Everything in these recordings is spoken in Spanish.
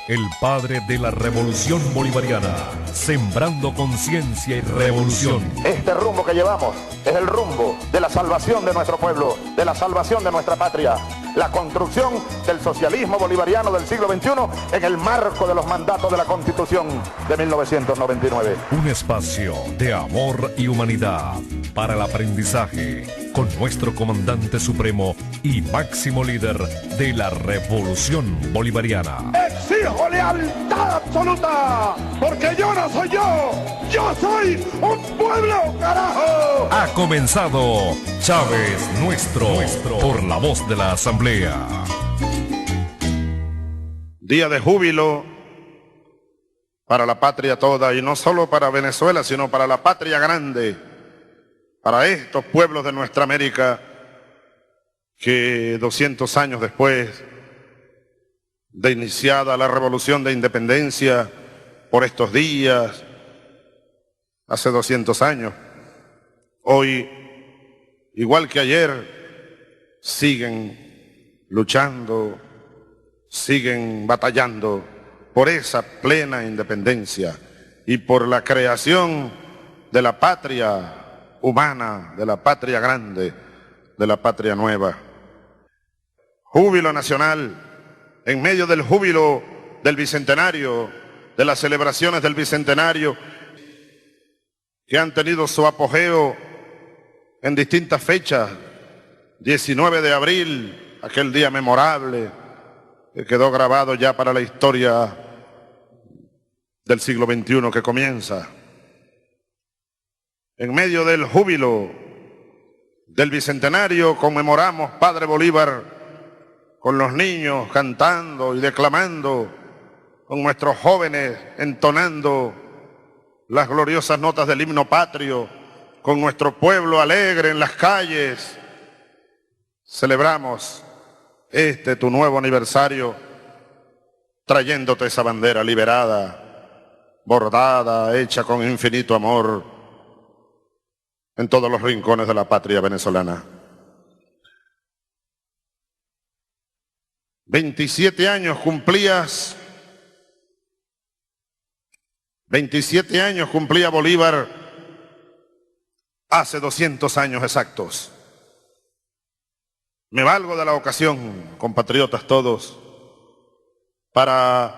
el padre de la revolución bolivariana, sembrando conciencia y revolución. Este rumbo que llevamos es el rumbo de la salvación de nuestro pueblo, de la salvación de nuestra patria, la construcción del socialismo bolivariano del siglo XXI en el marco de los mandatos de la Constitución de 1999. Un espacio de amor y humanidad para el aprendizaje con nuestro comandante supremo y máximo líder de la revolución bolivariana. Exijo lealtad absoluta, porque yo no soy yo soy un pueblo, carajo. Ha comenzado Chávez nuestro, por la voz de la Asamblea. Día de júbilo para la patria toda, y no solo para Venezuela, sino para la patria grande, para estos pueblos de nuestra América que 200 años después de iniciada la revolución de independencia, por estos días, hace 200 años, hoy, igual que ayer, siguen luchando, siguen batallando por esa plena independencia y por la creación de la patria humana, de la patria grande, de la patria nueva. Júbilo nacional, en medio del júbilo del Bicentenario, de las celebraciones del Bicentenario, que han tenido su apogeo en distintas fechas. 19 de abril, aquel día memorable, que quedó grabado ya para la historia del siglo XXI que comienza. En medio del júbilo del Bicentenario conmemoramos, Padre Bolívar, con los niños cantando y declamando, con nuestros jóvenes entonando las gloriosas notas del himno patrio, con nuestro pueblo alegre en las calles. Celebramos tu nuevo aniversario, trayéndote esa bandera liberada, bordada, hecha con infinito amor en todos los rincones de la patria venezolana. 27 años cumplías, 27 años cumplía Bolívar hace 200 años exactos. Me valgo de la ocasión, compatriotas todos, para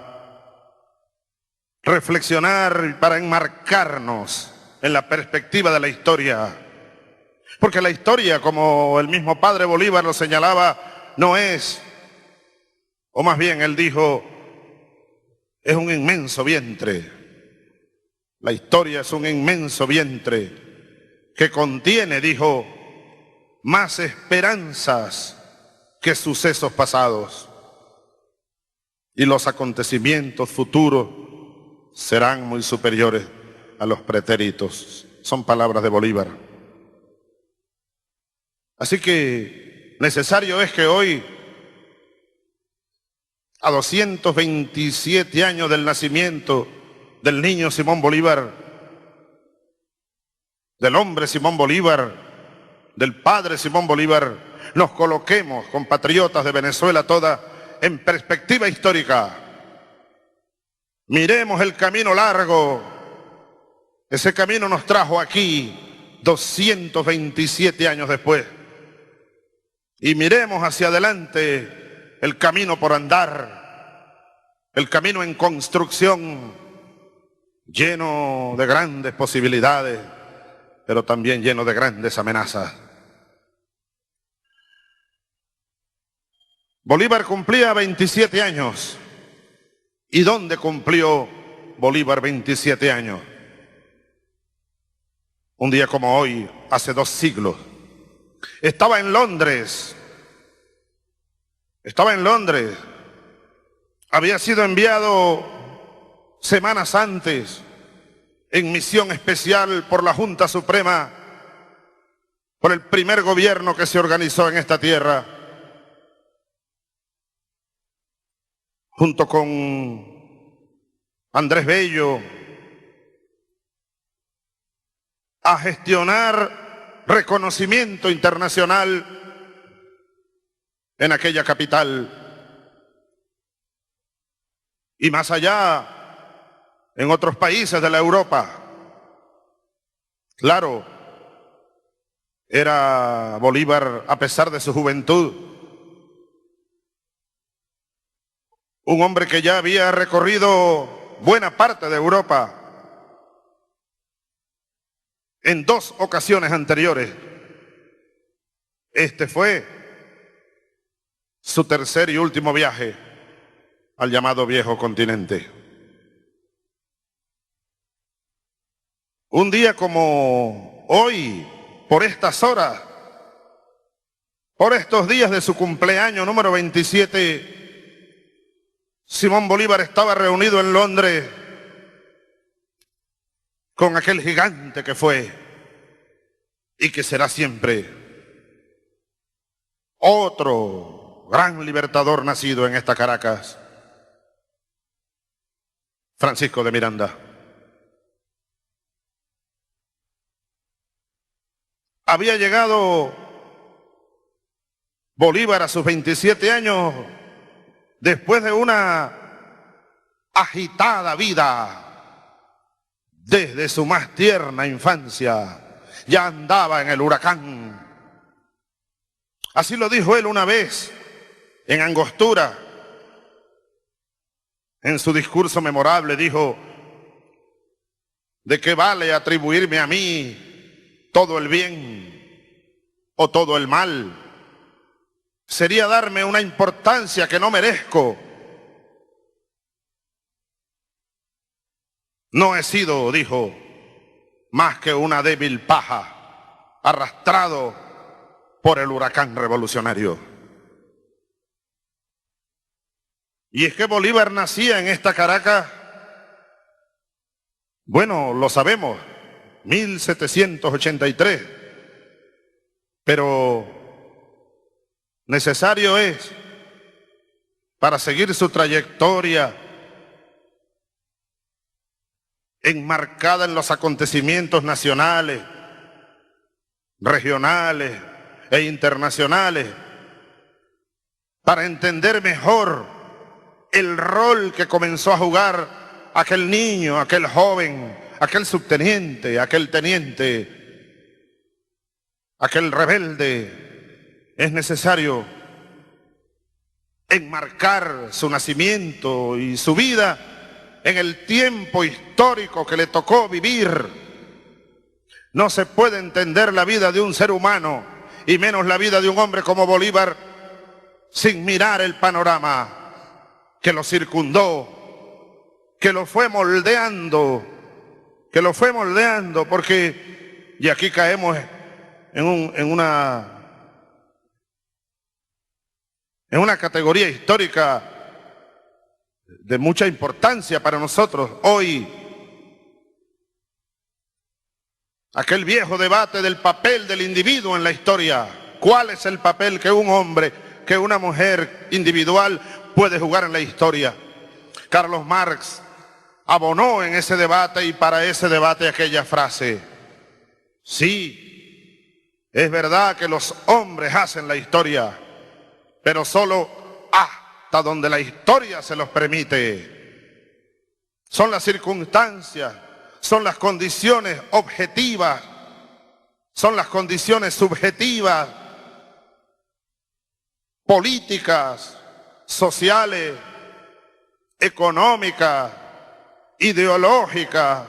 reflexionar y para enmarcarnos en la perspectiva de la historia. Porque la historia, como el mismo Padre Bolívar lo señalaba, no es, o más bien él dijo, es un inmenso vientre. La historia es un inmenso vientre que contiene, dijo, más esperanzas que sucesos pasados. Y los acontecimientos futuros serán muy superiores a los pretéritos. Son palabras de Bolívar. Así que necesario es que hoy, a 227 años del nacimiento del niño Simón Bolívar, del hombre Simón Bolívar, del padre Simón Bolívar, nos coloquemos, compatriotas de Venezuela toda, en perspectiva histórica. Miremos el camino largo. Ese camino nos trajo aquí 227 años después. Y miremos hacia adelante el camino por andar, el camino en construcción, lleno de grandes posibilidades, pero también lleno de grandes amenazas. Bolívar cumplía 27 años. ¿Y dónde cumplió Bolívar 27 años? Un día como hoy, hace 2 siglos. Estaba en Londres. Había sido enviado semanas antes en misión especial por la Junta Suprema, por el primer gobierno que se organizó en esta tierra, junto con Andrés Bello, a gestionar reconocimiento internacional en aquella capital. y más allá en otros países de la Europa. Claro, era Bolívar, a pesar de su juventud, un hombre que ya había recorrido buena parte de Europa en 2 ocasiones anteriores. Este fue su tercer y último viaje al llamado Viejo Continente. Un día como hoy, por estas horas, por estos días de su cumpleaños número 27, Simón Bolívar estaba reunido en Londres con aquel gigante que fue y que será siempre otro gran libertador nacido en esta Caracas, Francisco de Miranda. Había llegado Bolívar a sus 27 años después de una agitada vida. Desde su más tierna infancia ya andaba en el huracán. Así lo dijo él una vez en Angostura. En su discurso memorable dijo: ¿de qué vale atribuirme a mí todo el bien o todo el mal? Sería darme una importancia que no merezco. No he sido, dijo, más que una débil paja, arrastrado por el huracán revolucionario. Y es que Bolívar nacía en esta Caracas, bueno, lo sabemos, 1783, pero necesario es, para seguir su trayectoria enmarcada en los acontecimientos nacionales, regionales e internacionales, para entender mejor el rol que comenzó a jugar aquel niño, aquel joven, aquel subteniente, aquel teniente, aquel rebelde. Es necesario enmarcar su nacimiento y su vida en el tiempo histórico que le tocó vivir. No se puede entender la vida de un ser humano, y menos la vida de un hombre como Bolívar, sin mirar el panorama que lo circundó, que lo fue moldeando, porque, y aquí caemos en una categoría histórica de mucha importancia para nosotros hoy. Aquel viejo debate del papel del individuo en la historia. ¿Cuál es el papel que un hombre, que una mujer individual puede jugar en la historia? Carlos Marx abonó en ese debate, y para ese debate aquella frase: sí, es verdad que los hombres hacen la historia, pero solo hasta donde la historia se los permite. Son las circunstancias, son las condiciones objetivas, son las condiciones subjetivas, políticas, sociales, económicas, ideológicas,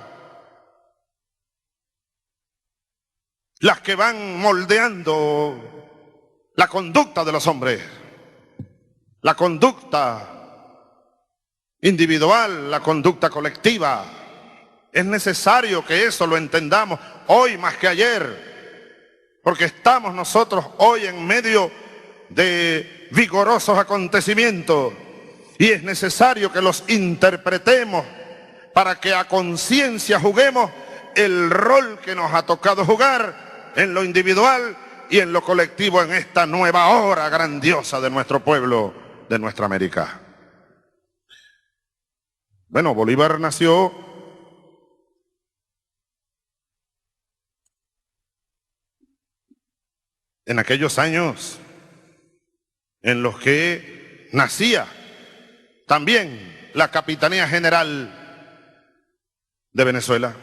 las que van moldeando la conducta de los hombres, la conducta individual, la conducta colectiva. Es necesario que eso lo entendamos hoy más que ayer, porque estamos nosotros hoy en medio de vigorosos acontecimientos, y es necesario que los interpretemos para que a conciencia juguemos el rol que nos ha tocado jugar en lo individual y en lo colectivo en esta nueva hora grandiosa de nuestro pueblo, de nuestra América. Bueno, Bolívar nació en aquellos años en los que nacía también la Capitanía General de Venezuela.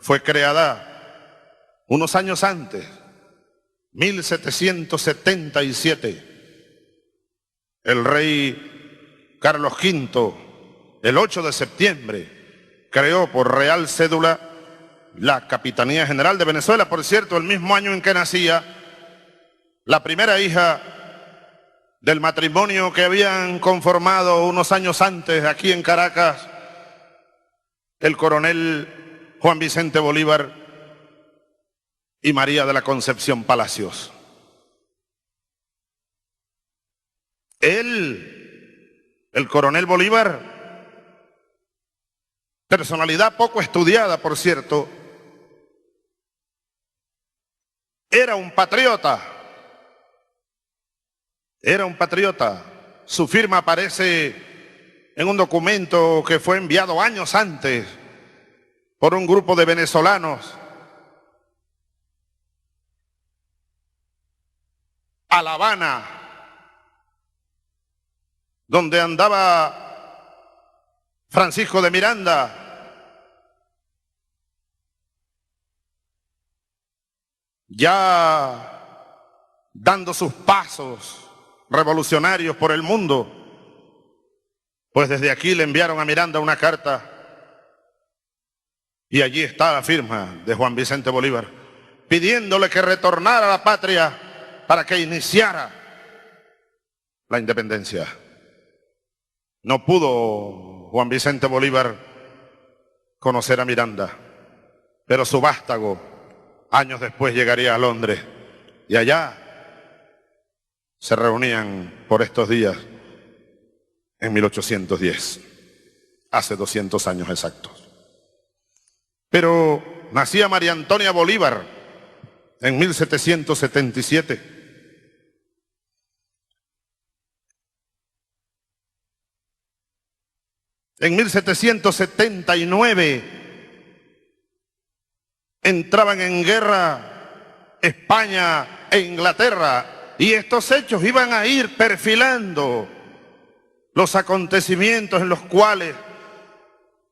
Fue creada unos años antes, 1777. El rey Carlos V, el 8 de septiembre, creó por real cédula la Capitanía General de Venezuela. Por cierto, el mismo año en que nacía la primera hija del matrimonio que habían conformado unos años antes aquí en Caracas, el coronel Juan Vicente Bolívar y María de la Concepción Palacios. Él, el coronel Bolívar, personalidad poco estudiada, por cierto, era un patriota. Era un patriota. Su firma aparece en un documento que fue enviado años antes por un grupo de venezolanos a La Habana, donde andaba Francisco de Miranda, ya dando sus pasos revolucionarios por el mundo. Pues desde aquí le enviaron a Miranda una carta y allí está la firma de Juan Vicente Bolívar, pidiéndole que retornara a la patria para que iniciara la independencia. No pudo Juan Vicente Bolívar conocer a Miranda, pero su vástago años después llegaría a Londres y allá se reunían por estos días en 1810, hace 200 años exactos. Pero nacía María Antonia Bolívar en 1777. En 1779 entraban en guerra España e Inglaterra, y estos hechos iban a ir perfilando los acontecimientos en los cuales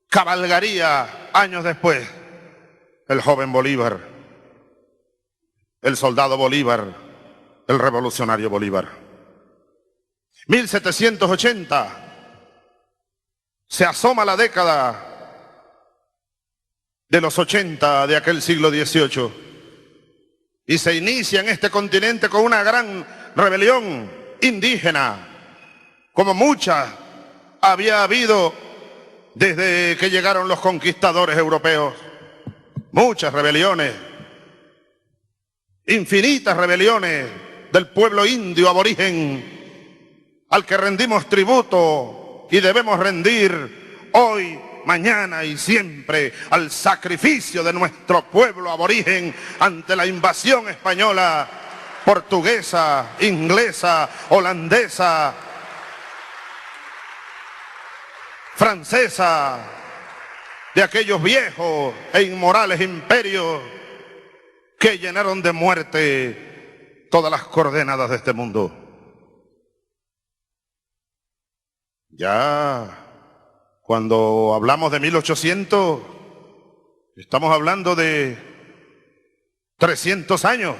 cabalgaría años después el joven Bolívar, el soldado Bolívar, el revolucionario Bolívar. 1780, se asoma la década de los 80 de aquel siglo XVIII y se inicia en este continente con una gran rebelión indígena, como muchas había habido desde que llegaron los conquistadores europeos. Muchas rebeliones, infinitas rebeliones del pueblo indio aborigen al que rendimos tributo y debemos rendir hoy, mañana y siempre al sacrificio de nuestro pueblo aborigen ante la invasión española, portuguesa, inglesa, holandesa, francesa, de aquellos viejos e inmorales imperios que llenaron de muerte todas las coordenadas de este mundo. Ya cuando hablamos de 1800, estamos hablando de 300 años,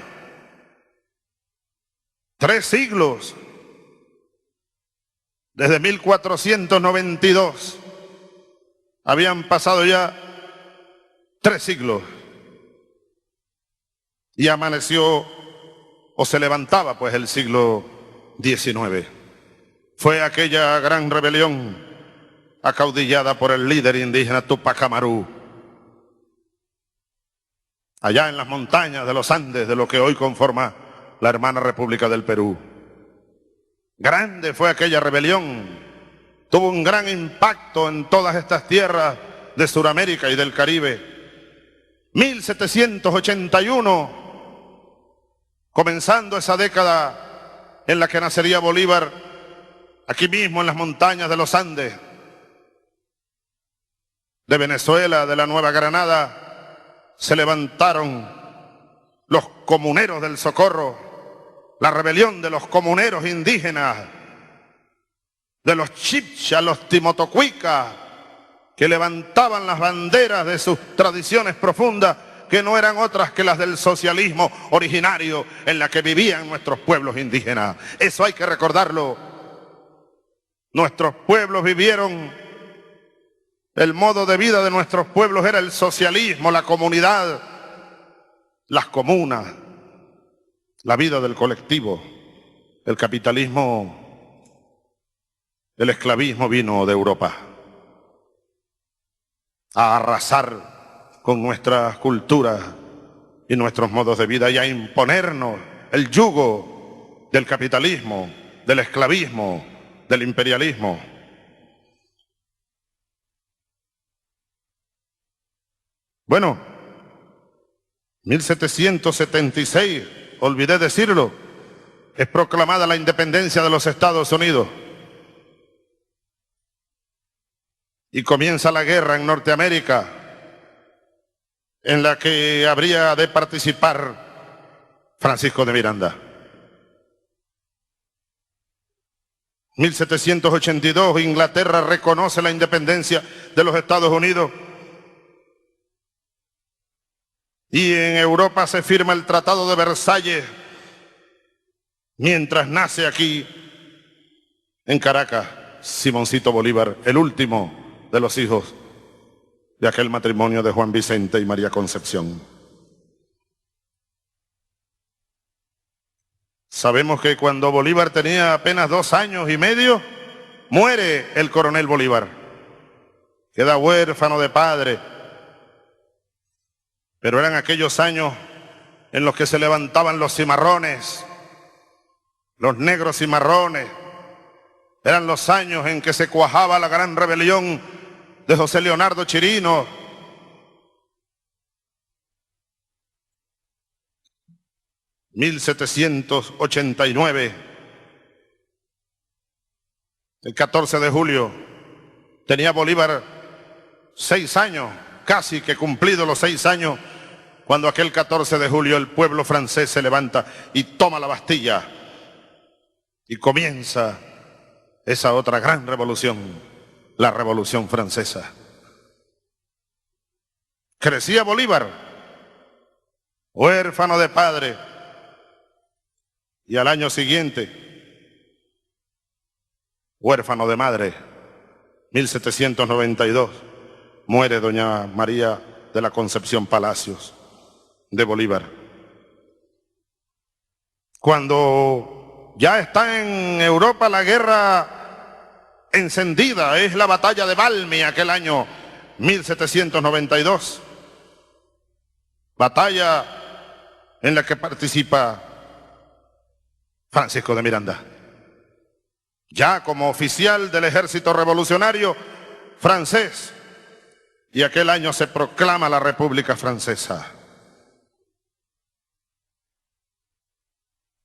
3 siglos, desde 1492. Habían pasado ya 3 siglos y amaneció o se levantaba pues el siglo XIX. Fue aquella gran rebelión acaudillada por el líder indígena Túpac Amaru, allá en las montañas de los Andes, de lo que hoy conforma la hermana República del Perú. Grande fue aquella rebelión, tuvo un gran impacto en todas estas tierras de Sudamérica y del Caribe. 1781, comenzando esa década en la que nacería Bolívar, aquí mismo en las montañas de los Andes, de Venezuela, de la Nueva Granada, se levantaron los comuneros del Socorro, la rebelión de los comuneros indígenas, de los chibchas, los timotocuicas, que levantaban las banderas de sus tradiciones profundas, que no eran otras que las del socialismo originario en la que vivían nuestros pueblos indígenas. Eso hay que recordarlo. Nuestros pueblos vivieron, el modo de vida de nuestros pueblos era el socialismo, la comunidad, las comunas, la vida del colectivo. El capitalismo, el esclavismo vino de Europa a arrasar con nuestras culturas y nuestros modos de vida y a imponernos el yugo del capitalismo, del esclavismo, del imperialismo. Bueno, 1776, olvidé decirlo, es proclamada la independencia de los Estados Unidos. Y comienza la guerra en Norteamérica, en la que habría de participar Francisco de Miranda. 1782, Inglaterra reconoce la independencia de los Estados Unidos. Y en Europa se firma el Tratado de Versalles, mientras nace aquí, en Caracas, Simoncito Bolívar, el último de los hijos de aquel matrimonio de Juan Vicente y María Concepción. Sabemos que cuando Bolívar tenía apenas 2 años y medio, muere el coronel Bolívar. Queda huérfano de padre. Pero eran aquellos años en los que se levantaban los cimarrones, los negros cimarrones. Eran los años en que se cuajaba la gran rebelión de José Leonardo Chirino. ...1789... el 14 de julio... tenía Bolívar 6 años... casi que cumplido los 6 años... cuando aquel 14 de julio el pueblo francés se levanta y toma la Bastilla. Y comienza esa otra gran revolución, la Revolución Francesa. Crecía Bolívar, huérfano de padre, y al año siguiente, huérfano de madre. 1792, muere doña María de la Concepción Palacios de Bolívar. Cuando ya está en Europa la guerra encendida, es la batalla de Valmy, aquel año 1792. Batalla en la que participa Francisco de Miranda, ya como oficial del ejército revolucionario francés, y aquel año se proclama la República Francesa.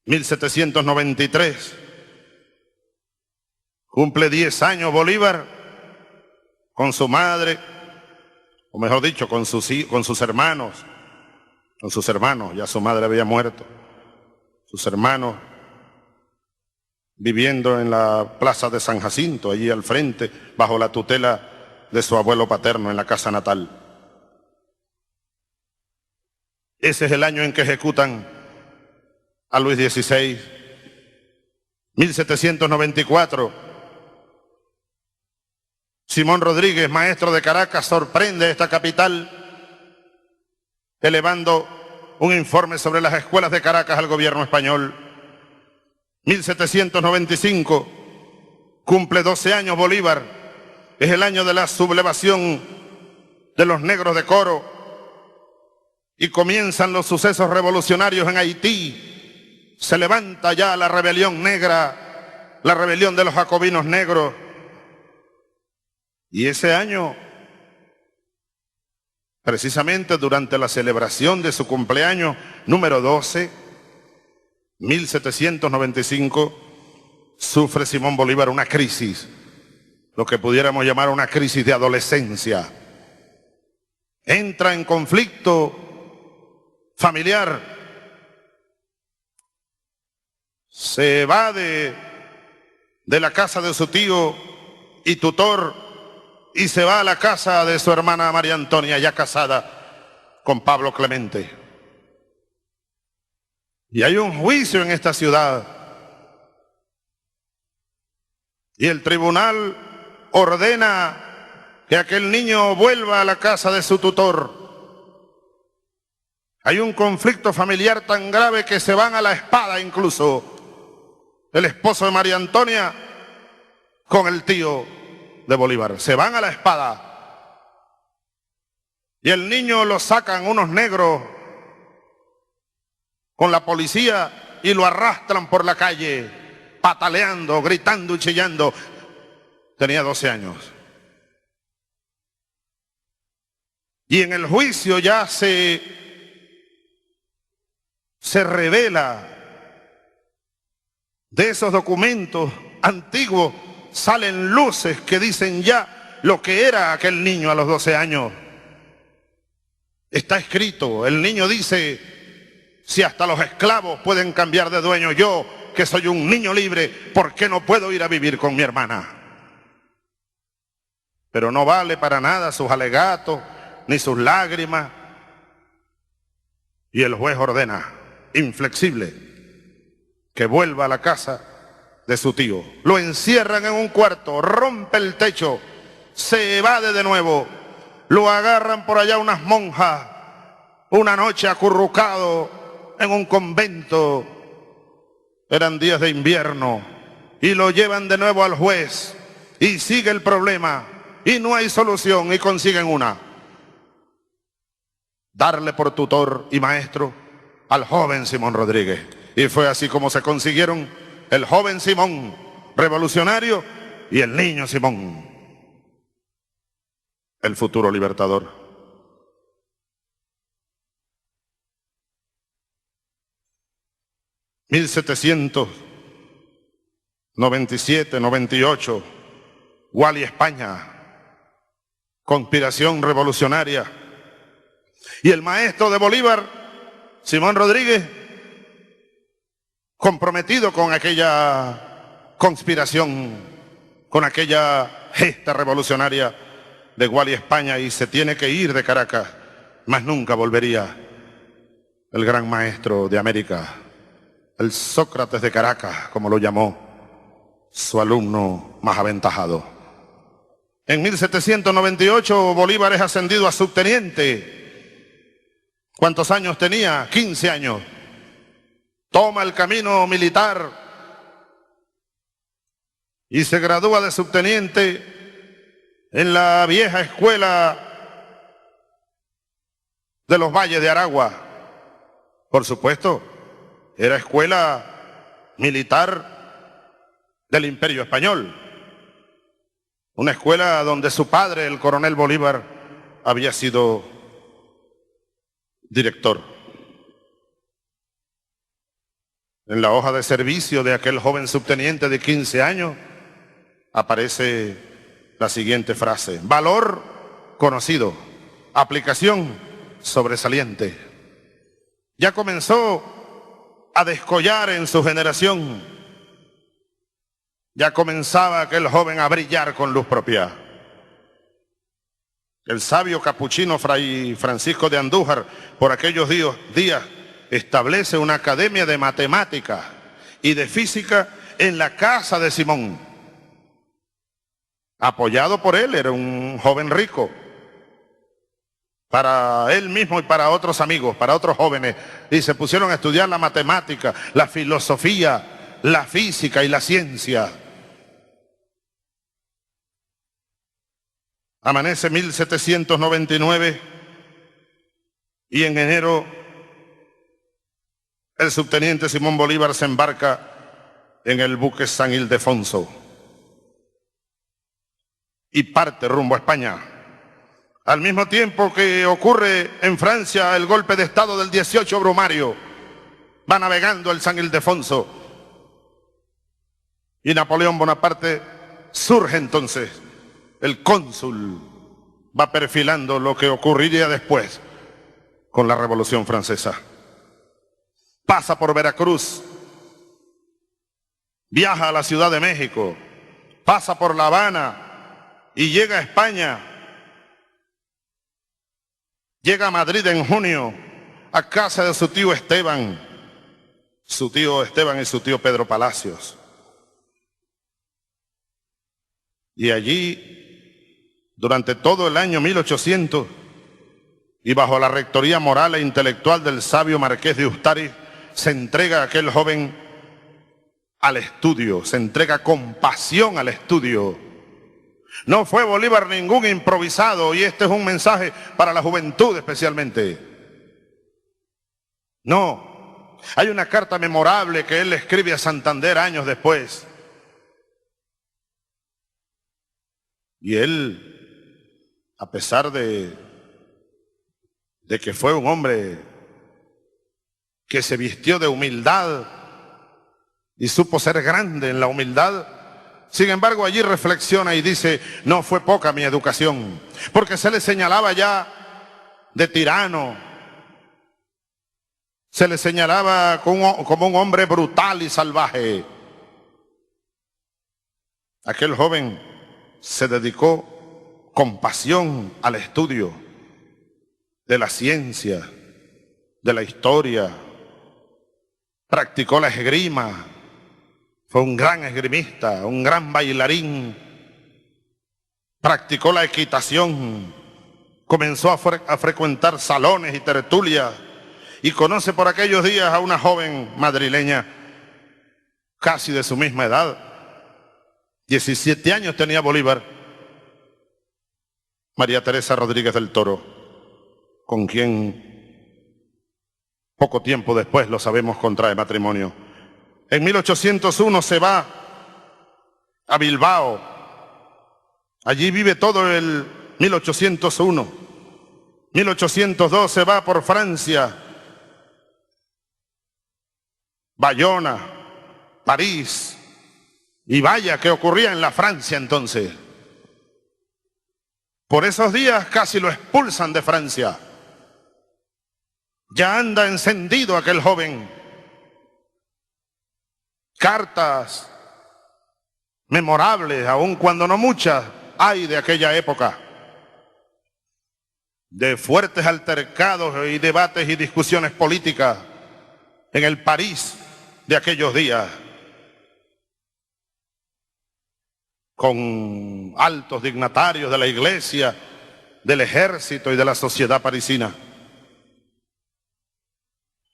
1793, cumple 10 años Bolívar con su madre, o mejor dicho, con sus hermanos, ya su madre había muerto, sus hermanos viviendo en la plaza de San Jacinto, allí al frente, bajo la tutela de su abuelo paterno en la casa natal. Ese es el año en que ejecutan a Luis XVI. 1794, Simón Rodríguez, maestro de Caracas, sorprende esta capital elevando un informe sobre las escuelas de Caracas al gobierno español. 1795, cumple 12 años Bolívar, es el año de la sublevación de los negros de Coro y comienzan los sucesos revolucionarios en Haití. Se levanta ya la rebelión negra, la rebelión de los jacobinos negros. Y ese año, precisamente durante la celebración de su cumpleaños número 12, 1795, sufre Simón Bolívar una crisis, lo que pudiéramos llamar una crisis de adolescencia. Entra en conflicto familiar, se evade de la casa de su tío y tutor y se va a la casa de su hermana María Antonia, ya casada con Pablo Clemente. Y hay un juicio en esta ciudad. Y el tribunal ordena que aquel niño vuelva a la casa de su tutor. Hay un conflicto familiar tan grave que se van a la espada incluso el esposo de María Antonia con el tío de Bolívar. Se van a la espada. Y el niño lo sacan unos negros con la policía y lo arrastran por la calle, pataleando, gritando y chillando. Tenía 12 años. Y en el juicio ya se revela de esos documentos antiguos, salen luces que dicen ya lo que era aquel niño a los 12 años. Está escrito, el niño dice, si hasta los esclavos pueden cambiar de dueño, yo que soy un niño libre, ¿por qué no puedo ir a vivir con mi hermana? Pero no vale para nada sus alegatos ni sus lágrimas. Y el juez ordena, inflexible, que vuelva a la casa de su tío. Lo encierran en un cuarto, rompe el techo, se evade de nuevo, lo agarran por allá unas monjas, una noche acurrucado en un convento, eran días de invierno, y lo llevan de nuevo al juez, y sigue el problema, y no hay solución, y consiguen una: darle por tutor y maestro al joven Simón Rodríguez. Y fue así como se consiguieron el joven Simón, revolucionario, y el niño Simón, el futuro libertador. (1797, 98), Guali, España, conspiración revolucionaria. Y el maestro de Bolívar, Simón Rodríguez, comprometido con aquella conspiración, con aquella gesta revolucionaria de Guali, España, y se tiene que ir de Caracas, mas nunca volvería. El gran maestro de América, el Sócrates de Caracas, como lo llamó su alumno más aventajado. En 1798 Bolívar es ascendido a subteniente. ¿Cuántos años tenía? 15 años. Toma el camino militar y se gradúa de subteniente en la vieja escuela de los Valles de Aragua. Por supuesto, era escuela militar del Imperio Español. Una escuela donde su padre, el coronel Bolívar, había sido director. En la hoja de servicio de aquel joven subteniente de 15 años aparece la siguiente frase: valor conocido, aplicación sobresaliente. Ya comenzó a descollar en su generación, ya comenzaba aquel joven a brillar con luz propia. El sabio capuchino Fray Francisco de Andújar, por aquellos días, establece una academia de matemáticas y de física en la casa de Simón. Apoyado por él, era un joven rico. Para él mismo y para otros amigos, para otros jóvenes. Y se pusieron a estudiar la matemática, la filosofía, la física y la ciencia. Amanece 1799 y en enero el subteniente Simón Bolívar se embarca en el buque San Ildefonso y parte rumbo a España. Al mismo tiempo que ocurre en Francia el golpe de estado del 18 Brumario, va navegando el San Ildefonso y Napoleón Bonaparte surge entonces. El cónsul va perfilando lo que ocurriría después con la Revolución Francesa. Pasa por Veracruz viaja a la Ciudad de México, pasa por La Habana y llega a España. Llega a Madrid en junio, a casa de su tío Esteban y su tío Pedro Palacios. Y allí, durante todo el año 1800, y bajo la rectoría moral e intelectual del sabio Marqués de Ustari, se entrega aquel joven al estudio, se entrega con pasión al estudio. No fue Bolívar ningún improvisado, y este es un mensaje para la juventud especialmente. No, hay una carta memorable que él le escribe a Santander años después. Y él, a pesar de que fue un hombre que se vistió de humildad y supo ser grande en la humildad, sin embargo allí reflexiona y dice: no fue poca mi educación, porque se le señalaba ya de tirano, se le señalaba como un hombre brutal y salvaje. Aquel joven se dedicó con pasión al estudio de la ciencia, de la historia, practicó la esgrima, fue un gran esgrimista, un gran bailarín, practicó la equitación, comenzó a frecuentar salones y tertulias, y conoce por aquellos días a una joven madrileña casi de su misma edad. 17 años tenía Bolívar, María Teresa Rodríguez del Toro, con quien poco tiempo después, lo sabemos, contrae matrimonio. En 1801 se va a Bilbao. Allí vive todo el 1801. 1802 se va por Francia, Bayona, París. Y vaya que ocurría en la Francia entonces. Por esos días casi lo expulsan de Francia. Ya anda encendido aquel joven. Cartas memorables, aun cuando no muchas, hay de aquella época, de fuertes altercados y debates y discusiones políticas en el París de aquellos días, con altos dignatarios de la iglesia, del ejército y de la sociedad parisina.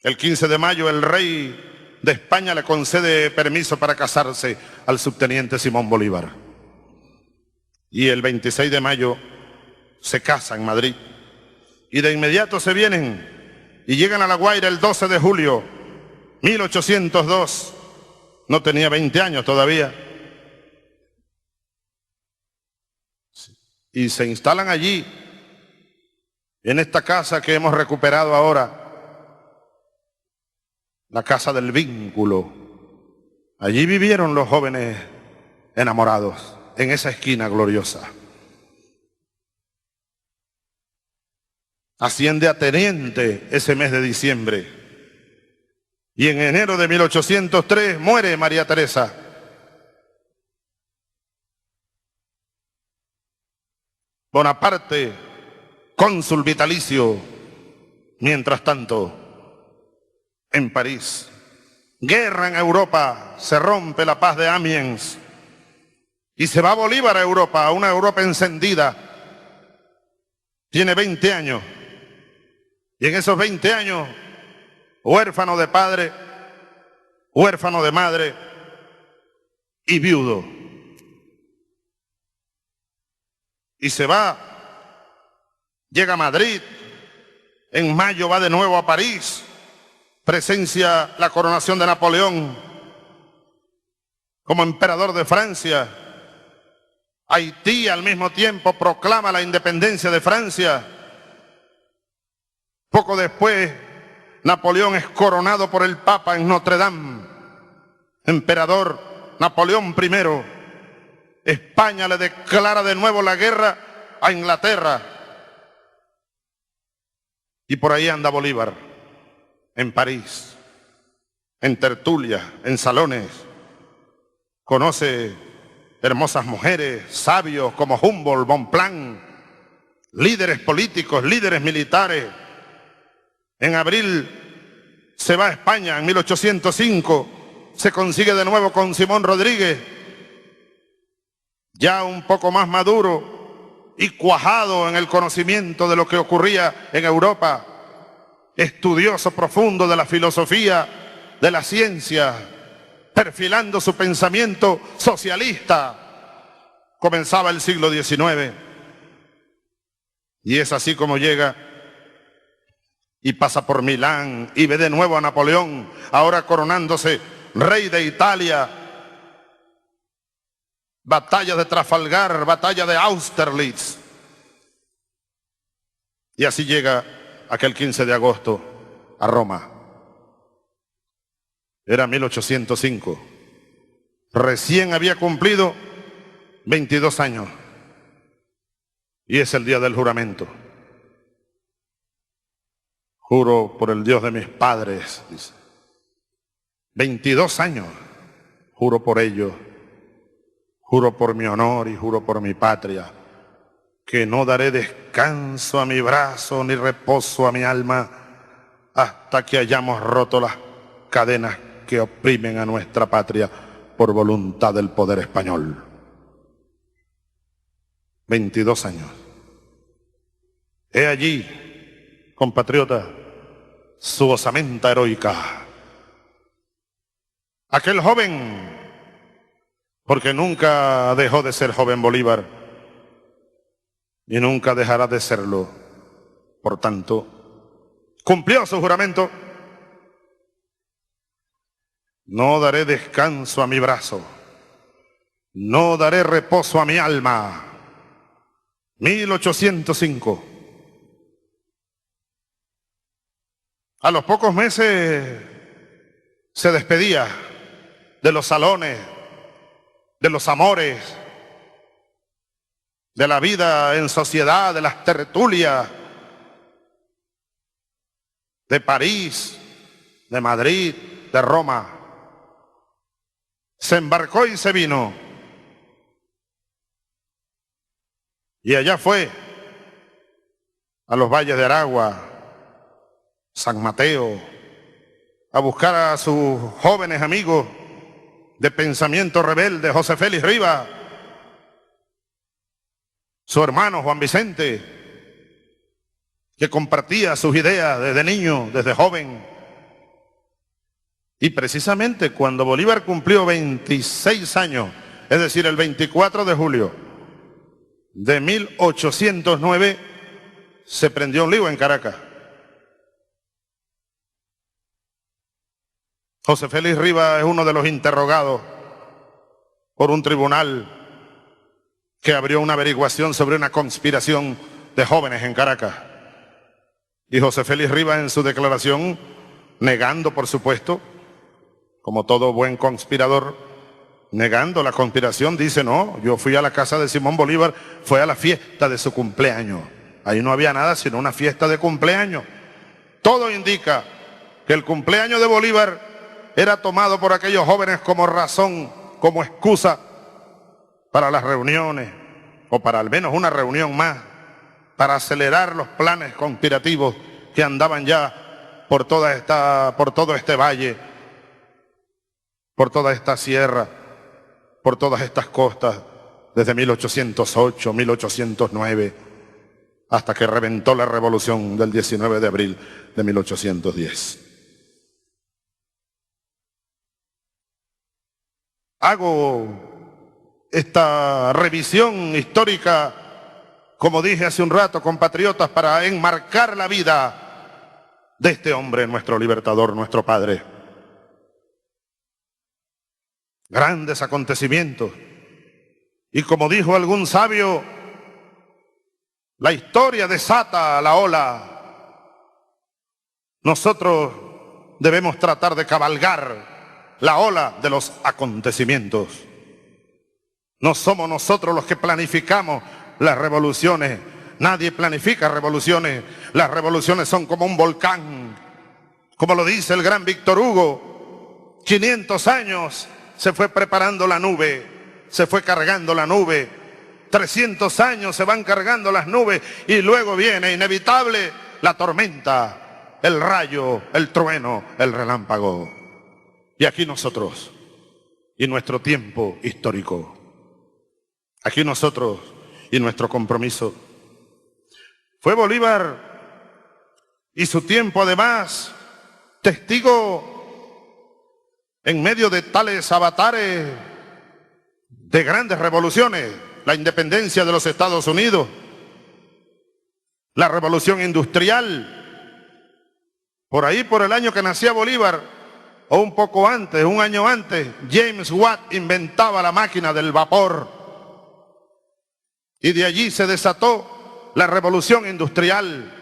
El 15 de mayo el rey de España le concede permiso para casarse al subteniente Simón Bolívar. Y el 26 de mayo se casa en Madrid. Y de inmediato se vienen y llegan a La Guaira el 12 de julio 1802. No tenía 20 años todavía. Y se instalan allí, en esta casa que hemos recuperado ahora, la casa del vínculo. Allí vivieron los jóvenes enamorados, en esa esquina gloriosa. Asciende a teniente ese mes de diciembre. Y en enero de 1803 muere María Teresa. Bonaparte, cónsul vitalicio, mientras tanto, en París. Guerra en Europa, se rompe la paz de Amiens y se va Bolívar a Europa, a una Europa encendida. Tiene 20 años y en esos 20 años, huérfano de padre, huérfano de madre y viudo. Y se va, llega a Madrid, en mayo va de nuevo a París, presencia la coronación de Napoleón como emperador de Francia. Haití al mismo tiempo proclama la independencia de Francia. Poco después, Napoleón es coronado por el Papa en Notre Dame, emperador Napoleón I. España le declara de nuevo la guerra a Inglaterra. Y por ahí anda Bolívar, en París, en tertulias, en salones, conoce hermosas mujeres, sabios como Humboldt, Bonpland, líderes políticos, líderes militares. En abril se va a España, en 1805, se consigue de nuevo con Simón Rodríguez, ya un poco más maduro y cuajado en el conocimiento de lo que ocurría en Europa, estudioso profundo de la filosofía, de la ciencia, perfilando su pensamiento socialista. Comenzaba el siglo XIX y es así como llega y pasa por Milán y ve de nuevo a Napoleón, ahora coronándose rey de Italia. Batalla de Trafalgar, batalla de Austerlitz. Y así llega aquel 15 de agosto a Roma. Era 1805. Recién había cumplido 22 años. Y es el día del juramento. Juro por el Dios de mis padres, dice. 22 años. Juro por ellos. Juro por mi honor y juro por mi patria, que no daré descanso a mi brazo ni reposo a mi alma hasta que hayamos roto las cadenas que oprimen a nuestra patria por voluntad del poder español. 22 años. He allí, compatriota, su osamenta heroica. Aquel joven, porque nunca dejó de ser joven Bolívar y nunca dejará de serlo. Por tanto, cumplió su juramento. No daré descanso a mi brazo, no daré reposo a mi alma. 1805. A los pocos meses se despedía de los salones, de los amores, de la vida en sociedad, de las tertulias, de París, de Madrid, de Roma. Se embarcó y se vino. Y allá fue a los valles de Aragua, San Mateo, a buscar a sus jóvenes amigos de pensamiento rebelde, José Félix Rivas, su hermano Juan Vicente, que compartía sus ideas desde niño, desde joven. Y precisamente cuando Bolívar cumplió 26 años, es decir, el 24 de julio de 1809, se prendió un lío en Caracas. José Félix Rivas es uno de los interrogados por un tribunal que abrió una averiguación sobre una conspiración de jóvenes en Caracas. Y José Félix Rivas en su declaración, negando por supuesto, como todo buen conspirador, negando la conspiración, dice: no, yo fui a la casa de Simón Bolívar, fue a la fiesta de su cumpleaños. Ahí no había nada sino una fiesta de cumpleaños. Todo indica que el cumpleaños de Bolívar era tomado por aquellos jóvenes como razón, como excusa para las reuniones, o para al menos una reunión más, para acelerar los planes conspirativos que andaban ya por todo este valle, por toda esta sierra, por todas estas costas, desde 1808, 1809, hasta que reventó la revolución del 19 de abril de 1810. Hago esta revisión histórica, como dije hace un rato, compatriotas, para enmarcar la vida de este hombre, nuestro libertador, nuestro padre. Grandes acontecimientos. Y como dijo algún sabio, la historia desata la ola. Nosotros debemos tratar de cabalgar la ola de los acontecimientos. No somos nosotros los que planificamos las revoluciones. Nadie planifica revoluciones. Las revoluciones son como un volcán. Como lo dice el gran Víctor Hugo, 500 años se fue preparando la nube, se fue cargando la nube. 300 años se van cargando las nubes y luego viene inevitable la tormenta, el rayo, el trueno, el relámpago. Y aquí nosotros, y nuestro tiempo histórico, aquí nosotros y nuestro compromiso. Fue Bolívar y su tiempo además testigo en medio de tales avatares de grandes revoluciones, la independencia de los Estados Unidos, la revolución industrial, por ahí por el año que nacía Bolívar, o un poco antes, un año antes, James Watt inventaba la máquina del vapor y de allí se desató la revolución industrial.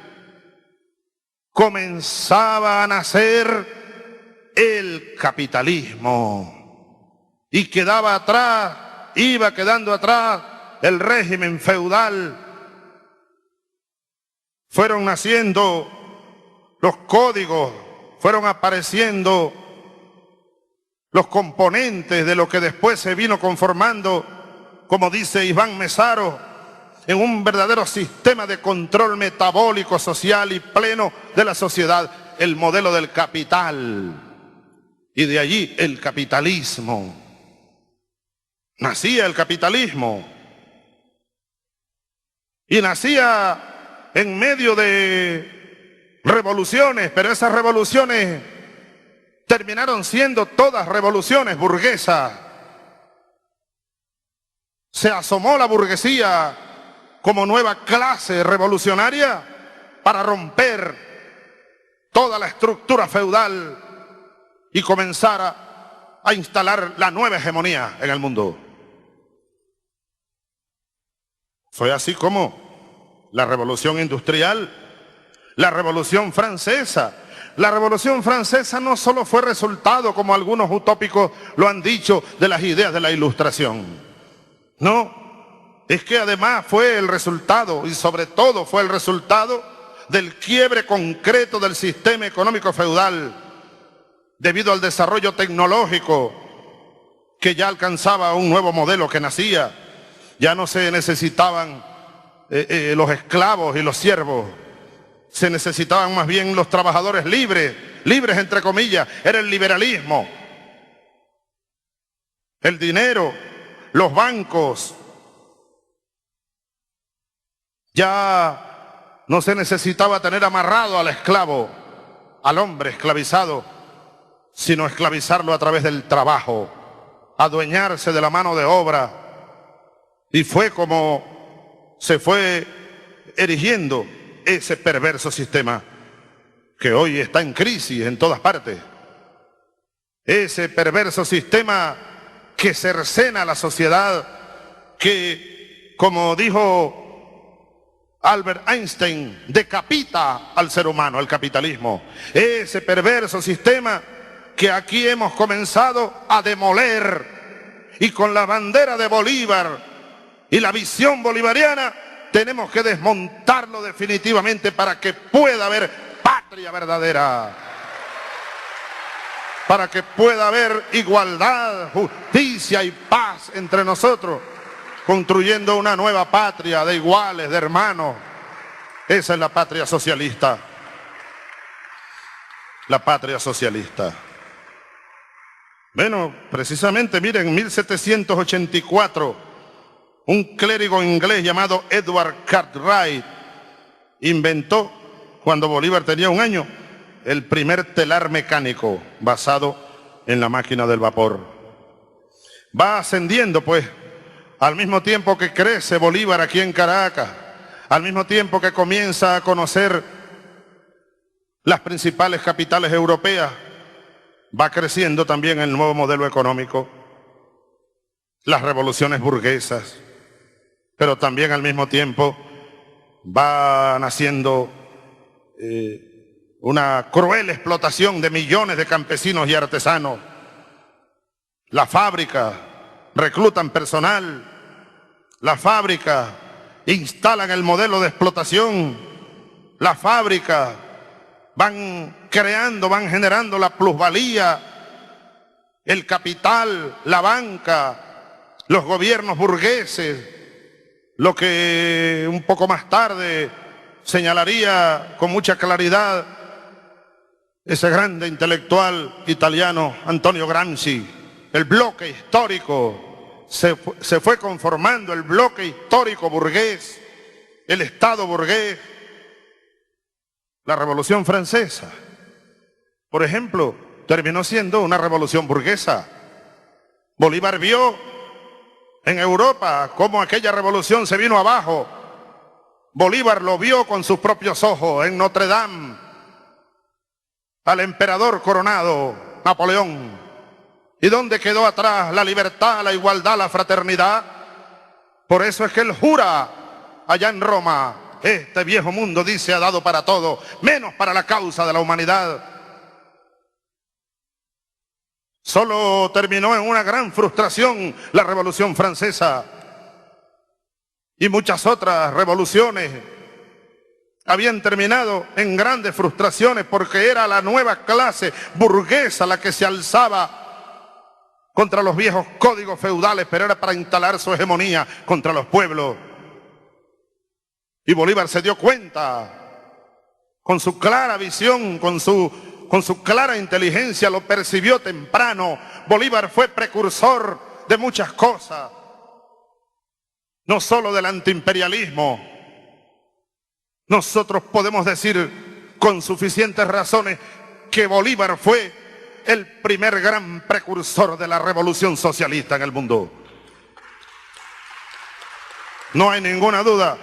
Comenzaba a nacer el capitalismo y quedaba atrás, iba quedando atrás el régimen feudal. Fueron naciendo los códigos, fueron apareciendo los componentes de lo que después se vino conformando, como dice Iván Mesaro, en un verdadero sistema de control metabólico, social y pleno de la sociedad, el modelo del capital. Y de allí el capitalismo. Nacía el capitalismo. Y nacía en medio de revoluciones, pero esas revoluciones terminaron siendo todas revoluciones burguesas. Se asomó la burguesía como nueva clase revolucionaria para romper toda la estructura feudal y comenzar a instalar la nueva hegemonía en el mundo. Fue así como la revolución industrial, la revolución francesa. La revolución francesa no solo fue resultado, como algunos utópicos lo han dicho, de las ideas de la Ilustración. No, es que además fue el resultado, y sobre todo fue el resultado del quiebre concreto del sistema económico feudal, debido al desarrollo tecnológico que ya alcanzaba un nuevo modelo que nacía. Ya no se necesitaban los esclavos y los siervos, se necesitaban más bien los trabajadores libres, libres entre comillas. Era el liberalismo, el dinero, los bancos. Ya no se necesitaba tener amarrado al esclavo, al hombre esclavizado, sino esclavizarlo a través del trabajo, adueñarse de la mano de obra. Y fue como se fue erigiendo ese perverso sistema que hoy está en crisis en todas partes. Ese perverso sistema que cercena a la sociedad, que, como dijo Albert Einstein, decapita al ser humano, el capitalismo. Ese perverso sistema que aquí hemos comenzado a demoler, y con la bandera de Bolívar y la visión bolivariana tenemos que desmontarlo definitivamente para que pueda haber patria verdadera, para que pueda haber igualdad, justicia y paz entre nosotros, construyendo una nueva patria de iguales, de hermanos. Esa es la patria socialista. La patria socialista. Bueno, precisamente, miren, en 1784, un clérigo inglés llamado Edward Cartwright inventó, cuando Bolívar tenía 1 año, el primer telar mecánico basado en la máquina del vapor. Va ascendiendo, pues, al mismo tiempo que crece Bolívar aquí en Caracas, al mismo tiempo que comienza a conocer las principales capitales europeas, va creciendo también el nuevo modelo económico, las revoluciones burguesas, pero también al mismo tiempo va naciendo una cruel explotación de millones de campesinos y artesanos. Las fábricas reclutan personal, las fábricas instalan el modelo de explotación, las fábricas van creando, van generando la plusvalía el capital, la banca, los gobiernos burgueses, lo que un poco más tarde señalaría con mucha claridad ese grande intelectual italiano Antonio Gramsci, el bloque histórico, se fue conformando el bloque histórico burgués, el Estado burgués. La Revolución Francesa, por ejemplo, terminó siendo una revolución burguesa. Bolívar vio en Europa cómo aquella revolución se vino abajo. Bolívar lo vio con sus propios ojos en Notre Dame, al emperador coronado, Napoleón. ¿Y dónde quedó atrás la libertad, la igualdad, la fraternidad? Por eso es que él jura allá en Roma: este viejo mundo, dice, ha dado para todo, menos para la causa de la humanidad. Solo terminó en una gran frustración la Revolución Francesa, y muchas otras revoluciones habían terminado en grandes frustraciones, porque era la nueva clase burguesa la que se alzaba contra los viejos códigos feudales, pero era para instalar su hegemonía contra los pueblos. Y Bolívar se dio cuenta, con su clara visión, con su clara inteligencia, lo percibió temprano. Bolívar fue precursor de muchas cosas, no solo del antiimperialismo. Nosotros podemos decir con suficientes razones que Bolívar fue el primer gran precursor de la revolución socialista en el mundo. No hay ninguna duda.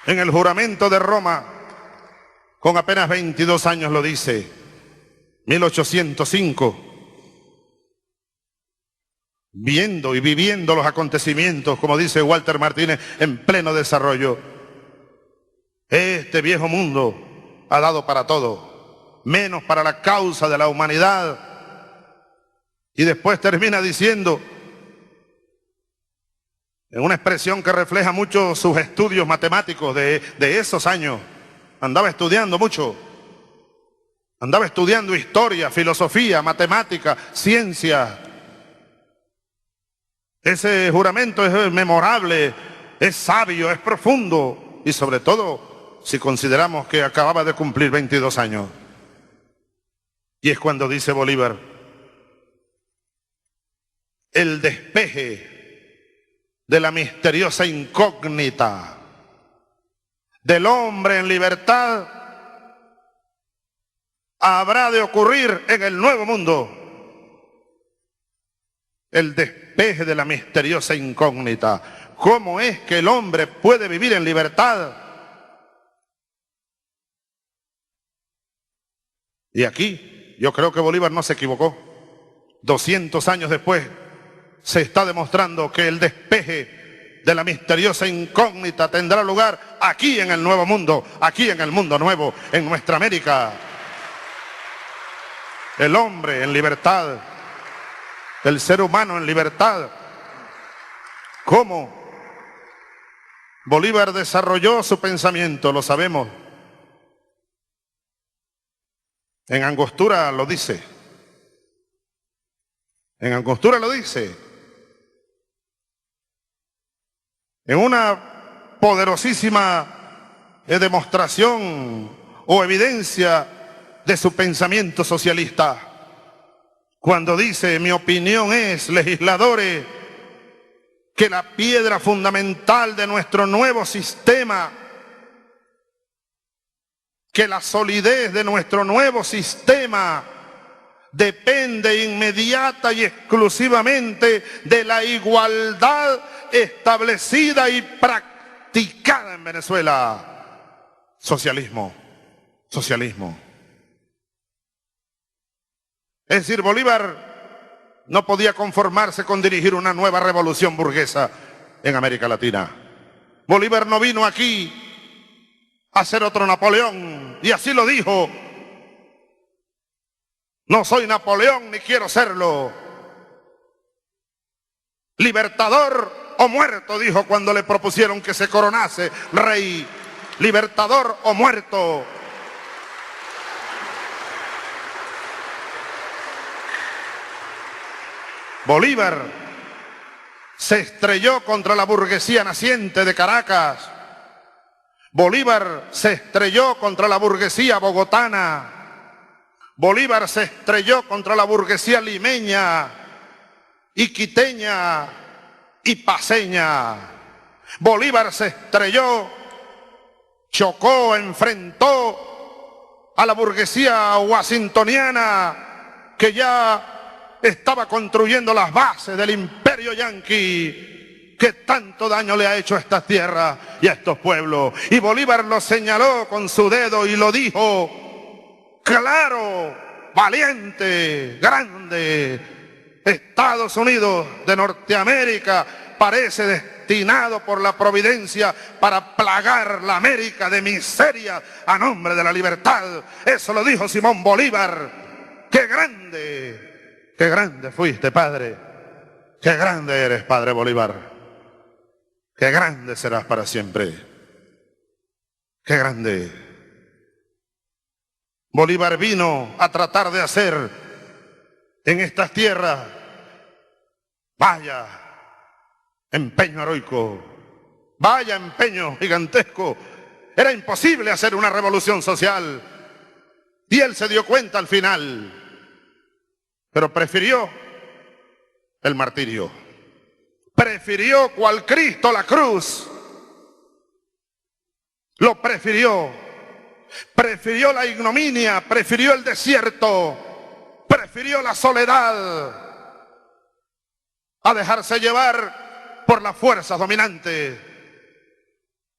En el juramento de Roma, con apenas 22 años lo dice, 1805, viendo y viviendo los acontecimientos, como dice Walter Martínez, en pleno desarrollo. Este viejo mundo ha dado para todo, menos para la causa de la humanidad. Y después termina diciendo, en una expresión que refleja mucho sus estudios matemáticos de esos años. Andaba estudiando mucho. Andaba estudiando historia, filosofía, matemática, ciencia. Ese juramento es memorable, es sabio, es profundo. Y sobre todo, si consideramos que acababa de cumplir 22 años. Y es cuando dice Bolívar: el despeje de la misteriosa incógnita del hombre en libertad habrá de ocurrir en el nuevo mundo. El despeje de la misteriosa incógnita. ¿Cómo es que el hombre puede vivir en libertad? Y aquí yo creo que Bolívar no se equivocó. 200 años después se está demostrando que el despeje de la misteriosa incógnita tendrá lugar aquí en el nuevo mundo, aquí en el mundo nuevo, en nuestra América. El hombre en libertad, el ser humano en libertad. ¿Cómo Bolívar desarrolló su pensamiento? Lo sabemos. En Angostura lo dice. En Angostura lo dice. En una poderosísima demostración o evidencia de su pensamiento socialista, cuando dice: mi opinión es, legisladores, que la piedra fundamental de nuestro nuevo sistema, que la solidez de nuestro nuevo sistema depende inmediata y exclusivamente de la igualdad establecida y practicada en Venezuela. Socialismo, socialismo. Es decir, Bolívar no podía conformarse con dirigir una nueva revolución burguesa en América Latina. Bolívar no vino aquí a ser otro Napoleón, y así lo dijo: no soy Napoleón ni quiero serlo. Libertador o muerto, dijo cuando le propusieron que se coronase rey. Libertador o muerto. Bolívar se estrelló contra la burguesía naciente de Caracas. Bolívar se estrelló contra la burguesía bogotana. Bolívar se estrelló contra la burguesía limeña y quiteña y paceña. Bolívar se estrelló, chocó, enfrentó a la burguesía washingtoniana que ya estaba construyendo las bases del imperio yanqui que tanto daño le ha hecho a estas tierras y a estos pueblos. Y Bolívar lo señaló con su dedo y lo dijo claro, valiente, grande: Estados Unidos de Norteamérica parece destinado por la providencia para plagar la América de miseria a nombre de la libertad. Eso lo dijo Simón Bolívar. ¡Qué grande fuiste, padre! ¡Qué grande eres, padre Bolívar! ¡Qué grande serás para siempre! ¡Qué grande! Bolívar vino a tratar de hacer en estas tierras, vaya empeño heroico, vaya empeño gigantesco. Era imposible hacer una revolución social y él se dio cuenta al final, pero prefirió el martirio, prefirió cual Cristo la cruz, lo prefirió la ignominia, prefirió el desierto, prefirió la soledad a dejarse llevar por las fuerzas dominantes.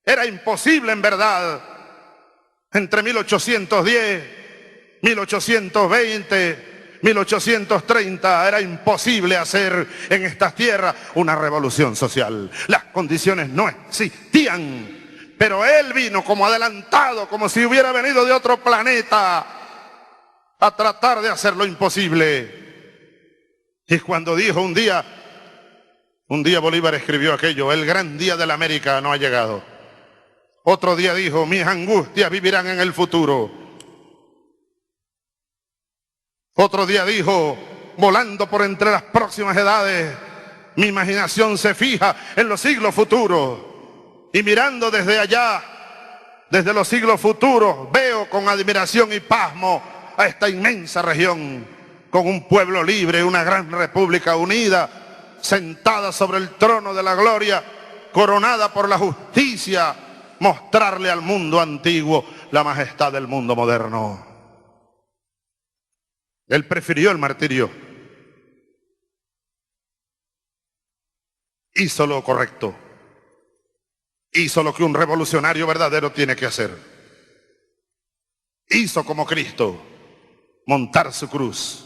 Era imposible, en verdad, entre 1810, 1820, 1830, era imposible hacer en estas tierras una revolución social. Las condiciones no existían, pero él vino como adelantado, como si hubiera venido de otro planeta a tratar de hacer lo imposible. Y cuando dijo un día Bolívar escribió aquello: el gran día de la América no ha llegado. Otro día dijo: mis angustias vivirán en el futuro. Otro día dijo: volando por entre las próximas edades, mi imaginación se fija en los siglos futuros. Y mirando desde allá, desde los siglos futuros, veo con admiración y pasmo a esta inmensa región, con un pueblo libre, una gran república unida, sentada sobre el trono de la gloria, coronada por la justicia, mostrarle al mundo antiguo la majestad del mundo moderno. Él prefirió el martirio, hizo lo correcto, hizo lo que un revolucionario verdadero tiene que hacer. Hizo como Cristo, montar su cruz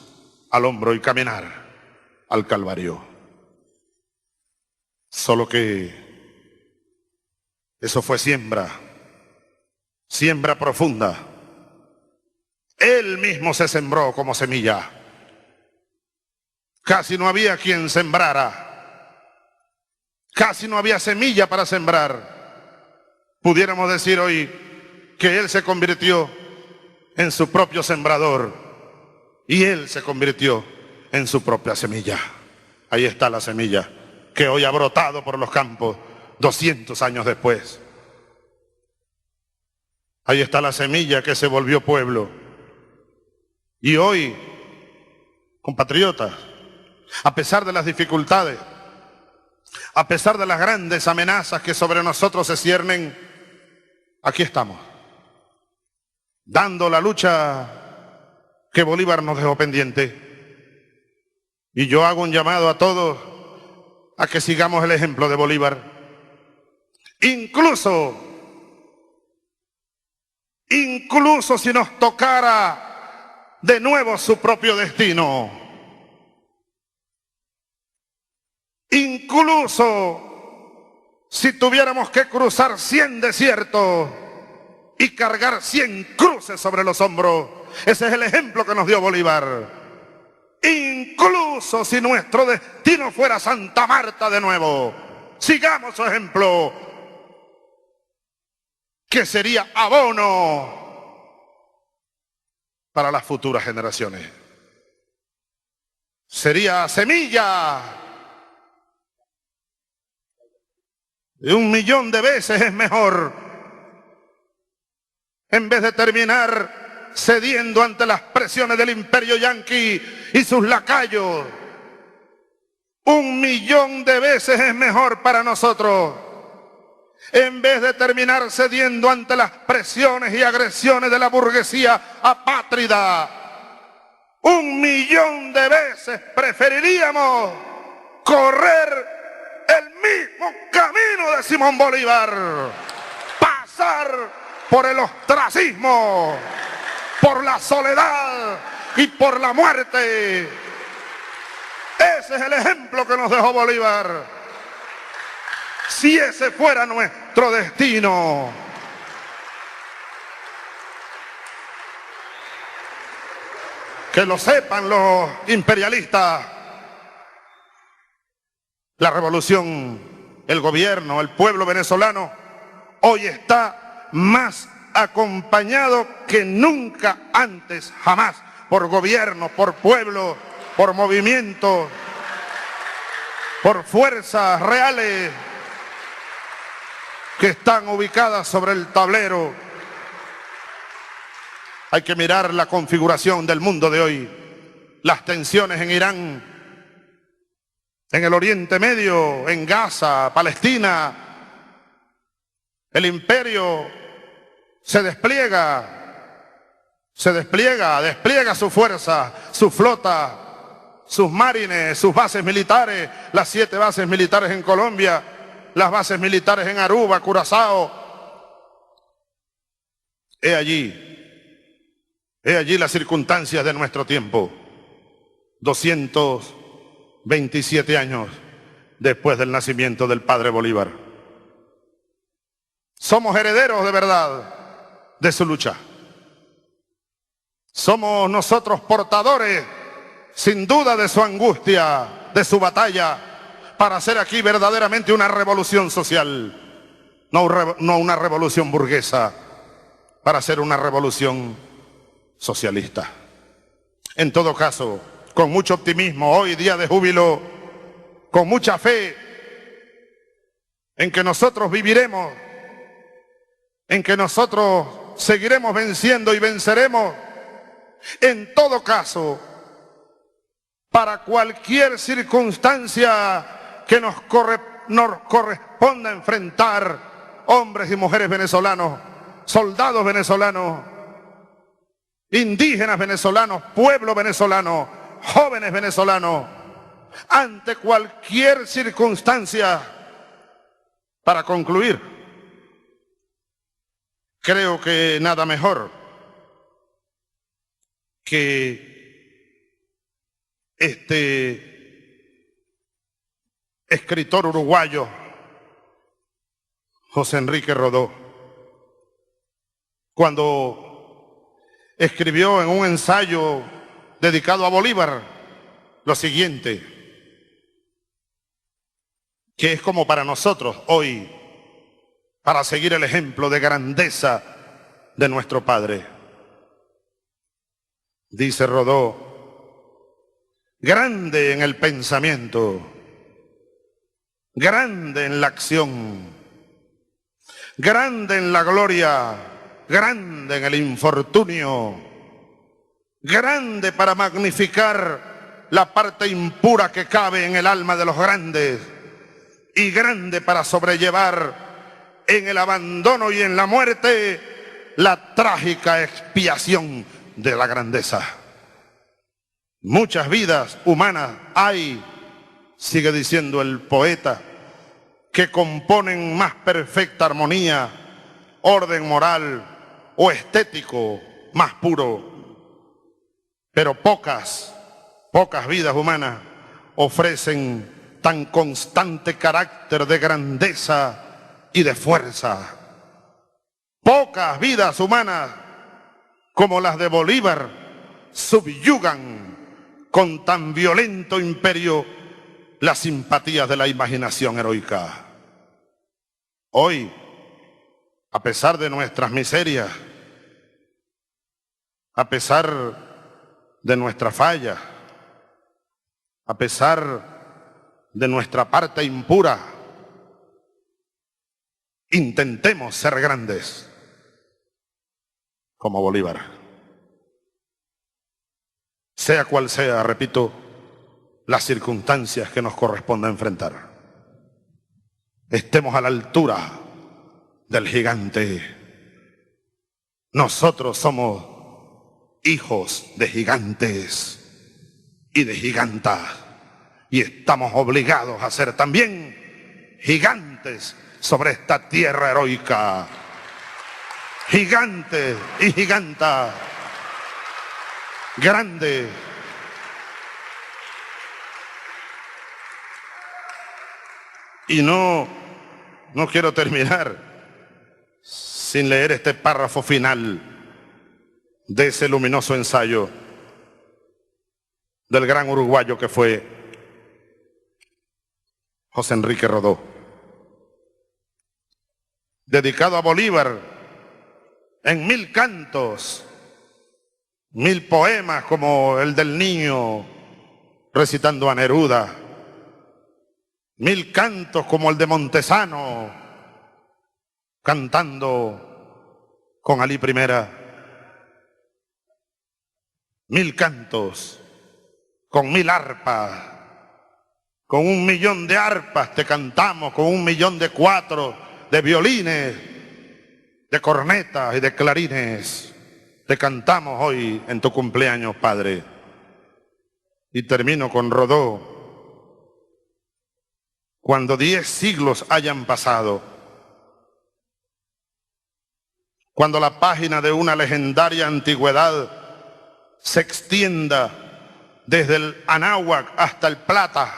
al hombro y caminar al Calvario. Solo que eso fue siembra profunda. Él mismo se sembró como semilla. Casi no había quien sembrara. Casi no había semilla para sembrar. Pudiéramos decir hoy que él se convirtió en su propio sembrador y él se convirtió en su propia semilla. Ahí está la semilla que hoy ha brotado por los campos 200 años después. Ahí está la semilla que se volvió pueblo. Y hoy, compatriotas, a pesar de las dificultades, a pesar de las grandes amenazas que sobre nosotros se ciernen, aquí estamos, dando la lucha que Bolívar nos dejó pendiente. Y yo hago un llamado a todos a que sigamos el ejemplo de Bolívar. Incluso si nos tocara de nuevo su propio destino. Incluso si tuviéramos que cruzar 100 desiertos y cargar 100 cruces sobre los hombros. Ese es el ejemplo que nos dio Bolívar. Incluso si nuestro destino fuera Santa Marta de nuevo, sigamos su ejemplo, que sería abono para las futuras generaciones. sería semilla. Y 1.000.000 de veces es mejor, en vez de terminar cediendo ante las presiones del imperio yanqui y sus lacayos. 1.000.000 de veces es mejor para nosotros, en vez de terminar cediendo ante las presiones y agresiones de la burguesía apátrida. 1.000.000 de veces preferiríamos correr el mismo camino de Simón Bolívar, pasar por el ostracismo, por la soledad y por la muerte. Ese es el ejemplo que nos dejó Bolívar. Si ese fuera nuestro destino. Que lo sepan los imperialistas. La revolución, el gobierno, el pueblo venezolano hoy está más acompañado que nunca antes, jamás, por gobierno, por pueblo, por movimientos, por fuerzas reales que están ubicadas sobre el tablero. Hay que mirar la configuración del mundo de hoy, las tensiones en Irán, en el Oriente Medio, en Gaza, Palestina. El imperio despliega su fuerza, su flota, sus marines, sus bases militares, las 7 bases militares en Colombia, las bases militares en Aruba, Curazao. He allí las circunstancias de nuestro tiempo. 227 años después del nacimiento del padre Bolívar. Somos herederos de verdad de su lucha. Somos nosotros portadores, sin duda, de su angustia, de su batalla, para hacer aquí verdaderamente una revolución social, no una revolución burguesa, para hacer una revolución socialista. En todo caso, con mucho optimismo, hoy día de júbilo, con mucha fe en que nosotros viviremos, en que nosotros seguiremos venciendo y venceremos. En todo caso, para cualquier circunstancia que nos corresponda enfrentar, hombres y mujeres venezolanos, soldados venezolanos, indígenas venezolanos, pueblo venezolano, jóvenes venezolanos, ante cualquier circunstancia, para concluir, creo que nada mejor que este escritor uruguayo, José Enrique Rodó, cuando escribió en un ensayo dedicado a Bolívar lo siguiente, que es como para nosotros hoy, para seguir el ejemplo de grandeza de nuestro padre. Dice Rodó: grande en el pensamiento, grande en la acción, grande en la gloria, grande en el infortunio, grande para magnificar la parte impura que cabe en el alma de los grandes, y grande para sobrellevar en el abandono y en la muerte la trágica expiación de la grandeza. Muchas vidas humanas hay, sigue diciendo el poeta, que componen más perfecta armonía, orden moral o estético más puro, pero pocas vidas humanas ofrecen tan constante carácter de grandeza y de fuerza. Pocas vidas humanas como las de Bolívar subyugan con tan violento imperio las simpatías de la imaginación heroica. Hoy, a pesar de nuestras miserias, a pesar de nuestras fallas, a pesar de nuestra parte impura, intentemos ser grandes como Bolívar. Sea cual sea, repito, las circunstancias que nos corresponda enfrentar. Estemos a la altura del gigante. Nosotros somos hijos de gigantes y de gigantas, y estamos obligados a ser también gigantes sobre esta tierra heroica. Gigantes y gigantas, grandes. Y no quiero terminar sin leer este párrafo final de ese luminoso ensayo del gran uruguayo que fue José Enrique Rodó, dedicado a Bolívar en 1000 cantos, 1000 poemas como el del niño recitando a Neruda, 1000 cantos como el de Montesano cantando con Alí I, 1000 cantos con 1000 arpas, con 1 millón de arpas te cantamos, con 1 millón de cuatros, de violines, de cornetas y de clarines te cantamos hoy en tu cumpleaños, Padre. Y termino con Rodó. Cuando 10 siglos hayan pasado, cuando la página de una legendaria antigüedad se extienda desde el Anáhuac hasta el Plata,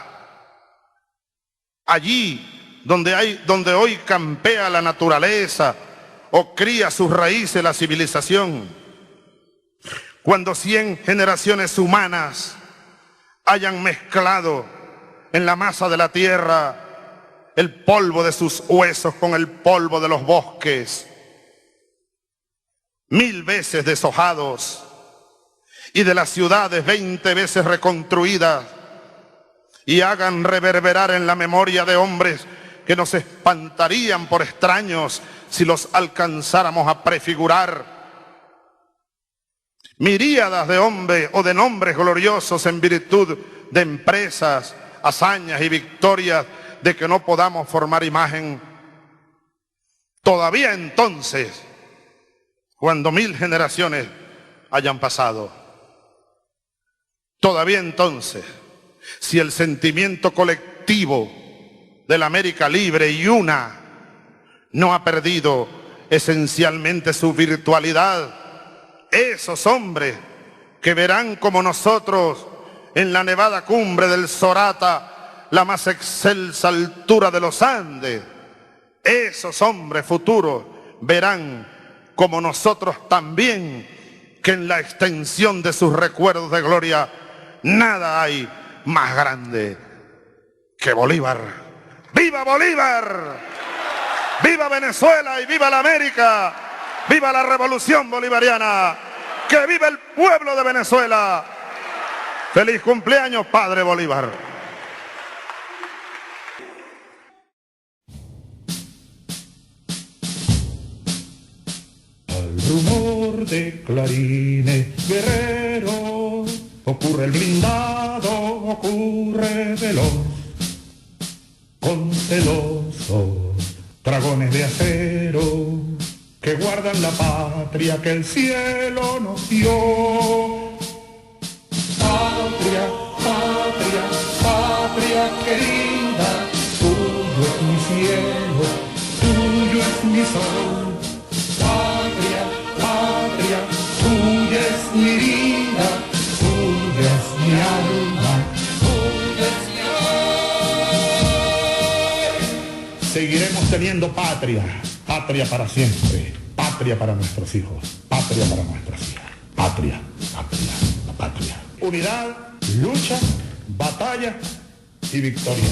allí donde hoy campea la naturaleza o cría sus raíces la civilización, cuando 100 generaciones humanas hayan mezclado en la masa de la tierra el polvo de sus huesos con el polvo de los bosques, 1000 veces deshojados, y de las ciudades 20 veces reconstruidas, y hagan reverberar en la memoria de hombres que nos espantarían por extraños si los alcanzáramos a prefigurar. Miríadas de hombres o de nombres gloriosos en virtud de empresas, hazañas y victorias de que no podamos formar imagen. Todavía entonces, cuando 1000 generaciones hayan pasado, todavía entonces, si el sentimiento colectivo de la América libre y una no ha perdido esencialmente su virtualidad, esos hombres que verán como nosotros en la nevada cumbre del Sorata la más excelsa altura de los Andes, esos hombres futuros verán como nosotros también que en la extensión de sus recuerdos de gloria nada hay más grande que Bolívar. ¡Viva Bolívar! ¡Viva Venezuela y viva la América! ¡Viva la revolución bolivariana! ¡Que viva el pueblo de Venezuela! ¡Feliz cumpleaños, Padre Bolívar! Al rumor de clarines guerreros ocurre el blindado, ocurre veloz, con celosos dragones de acero que guardan la patria que el cielo nos dio. Patria, patria, patria querida, tuyo es mi cielo, tuyo es mi sol. Patria, patria, tuya es mi vida, tuya es mi alma, tuya es mi amor. Seguiremos teniendo patria, patria para siempre, patria para nuestros hijos, patria para nuestras hijas, patria, patria, la patria. Unidad, lucha, batalla y victoria.